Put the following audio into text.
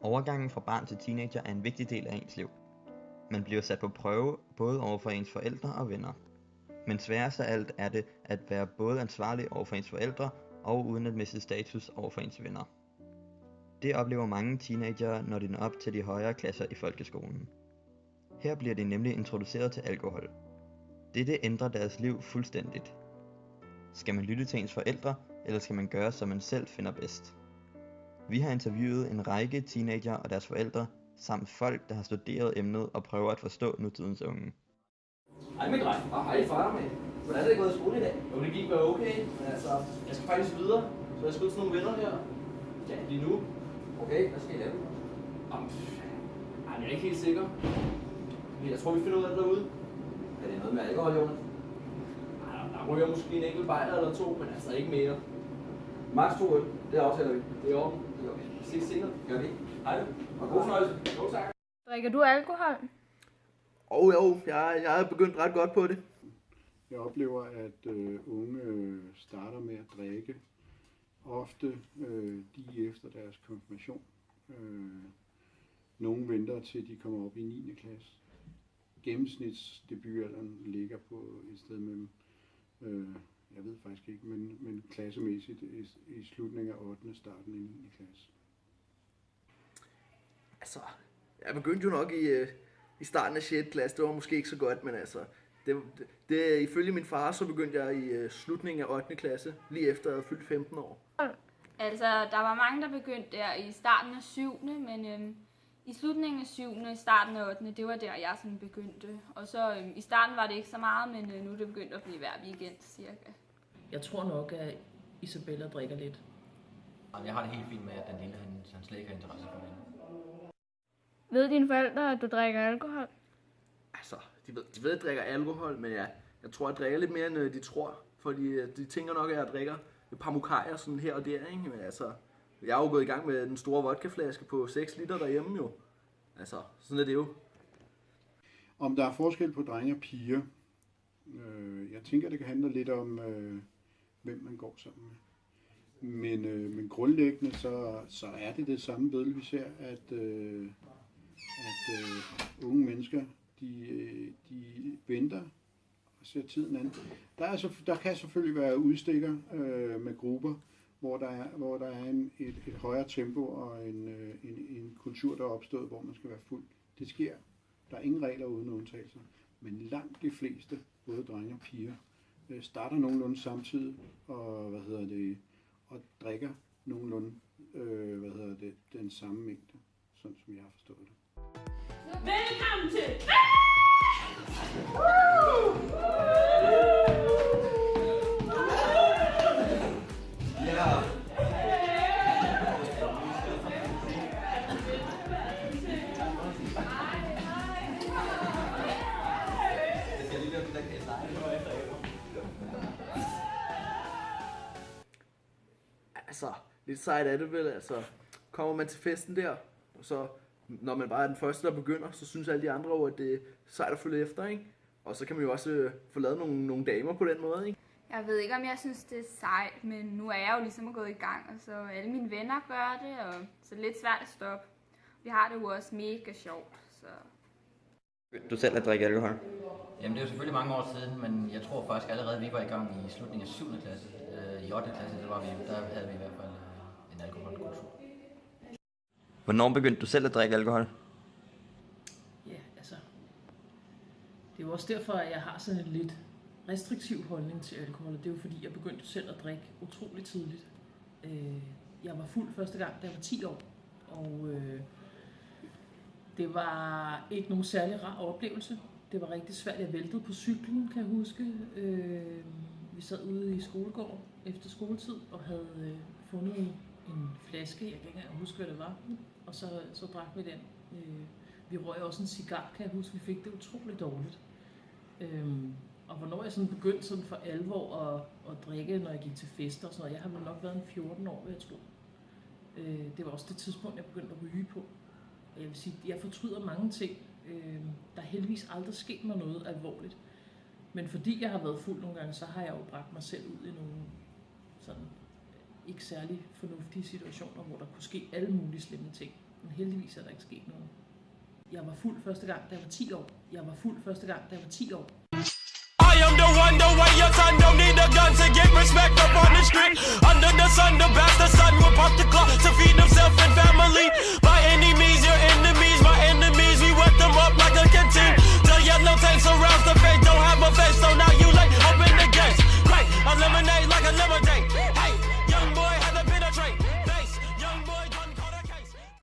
Overgangen fra barn til teenager er en vigtig del af ens liv. Man bliver sat på prøve både over for ens forældre og venner. Men sværest af alt er det at være både ansvarlig over for ens forældre og uden at miste status over for ens venner. Det oplever mange teenagere, når de når op til de højere klasser i folkeskolen. Her bliver de nemlig introduceret til alkohol. Dette ændrer deres liv fuldstændigt. Skal man lytte til ens forældre, eller skal man gøre, som man selv finder bedst? Vi har interviewet en række teenager og deres forældre, samt folk, der har studeret emnet og prøver at forstå nutidens unge. Hej med dreng. Og hej far med. Hvordan er det gået i skole i dag? Jo, det gik bare okay. Men altså, jeg skal faktisk videre. Så jeg skal ud til nogle venner her. Ja, lige nu. Okay, hvad skal I lave? Jeg er ikke helt sikker. Men jeg tror, vi finder ud af det derude. Er det noget med alkohol, Jonas? Der ryger måske en enkelt bejler eller to, men altså ikke mere. Max 2 øl. Det aftaler vi. Det er i orden. Det er okay. Vi ses senere. Gør det. Hej. Og god fornøjelse. Jo, tak. Drikker du alkohol? Jo, jeg er begyndt ret godt på det. Jeg oplever, at unge starter med at drikke ofte lige efter deres konfirmation. Nogle venter til de kommer op i 9. klasse. Gennemsnitsdebutalderen ligger på et sted mellem, jeg ved faktisk ikke, men klassemæssigt i slutningen af 8. starten af 9. klasse. Altså, jeg begyndte jo nok i starten af 6. klasse. Det var måske ikke så godt, men altså, ifølge min far, så begyndte jeg i slutningen af 8. klasse, lige efter jeg havde fyldt 15 år. Altså, der var mange, der begyndte der i starten af 7. Men i slutningen af 7. og starten af 8. det var der, jeg sådan begyndte. Og så i starten var det ikke så meget, men nu er det begyndt at blive hver weekend, cirka. Jeg tror nok, at Isabella drikker lidt. Jeg har det helt fint med, at den lille, han slet ikke har interesse for mig. Ved dine forældre, at du drikker alkohol? Altså, de ved, at jeg drikker alkohol, men jeg tror, jeg drikker lidt mere, end de tror. Fordi de tænker nok, at jeg drikker et par mokajer sådan her og der, ikke? Men altså, jeg har jo gået i gang med den store vodkaflaske på 6 liter derhjemme jo. Altså, sådan er det jo. Om der er forskel på drenge og piger, jeg tænker, det kan handle lidt om, hvem man går sammen med. Men grundlæggende så er det samme billede, vi ser, at unge mennesker, de venter og ser tiden an. Der kan selvfølgelig være udstikker med grupper, hvor der er et højere tempo og en kultur, der er opstået, hvor man skal være fuld. Det sker. Der er ingen regler uden undtagelser. Men langt de fleste, både drenge og piger, starter nogenlunde samtidig og og drikker nogenlunde den samme mængde, sådan som jeg har forstået det. Velkommen til! Altså, lidt sejt er det vel, altså. Kommer man til festen der, og så, når man bare er den første, der begynder, så synes alle de andre jo, at det er sejt at følge efter, ikke? Og så kan man jo også få lavet nogle damer på den måde, ikke? Jeg ved ikke, om jeg synes, det er sejt, men nu er jeg jo ligesom gået i gang, og så alle mine venner gør det, og så er det lidt svært at stoppe. Vi har det jo også mega sjovt, så... Du selv at drikke alkohol? Jamen, det er jo selvfølgelig mange år siden, men jeg tror faktisk allerede, vi var i gang i slutningen af 7. klasse. I 8. klasse, der havde vi i hvert fald en alkoholkultur. Hvornår begyndte du selv at drikke alkohol? Ja, altså, det er jo også derfor, at jeg har sådan en lidt restriktiv holdning til alkohol. Det er jo fordi, jeg begyndte selv at drikke utroligt tidligt. Jeg var fuld første gang, da jeg var 10 år, og det var ikke nogen særlig rar oplevelse. Det var rigtig svært. Jeg væltede på cyklen, kan jeg huske. Vi sad ude i skolegården efter skoletid og havde fundet en flaske. Jeg kan ikke engang huske, hvad det var. Og så drak vi den. Vi røg også en cigar, kan jeg huske. Vi fik det utroligt dårligt. Og hvornår jeg sådan begyndte sådan for alvor at drikke, når jeg gik til fester og sådan noget. Jeg har vel nok været en 14 år, vil jeg tro. Det var også det tidspunkt, jeg begyndte at ryge på. Jeg vil sige, jeg fortryder mange ting. Der er heldigvis aldrig sket mig noget alvorligt. Men fordi jeg har været fuld nogle gange, så har jeg jo bragt mig selv ud i nogle sådan ikke særlig fornuftige situationer, hvor der kunne ske alle mulige slemme ting. Men heldigvis er der ikke sket noget. Jeg var fuld første gang, da jeg var 10 år. Jeg var fuld første gang, da jeg var 10 år. I am the one way your son don't need a gun to get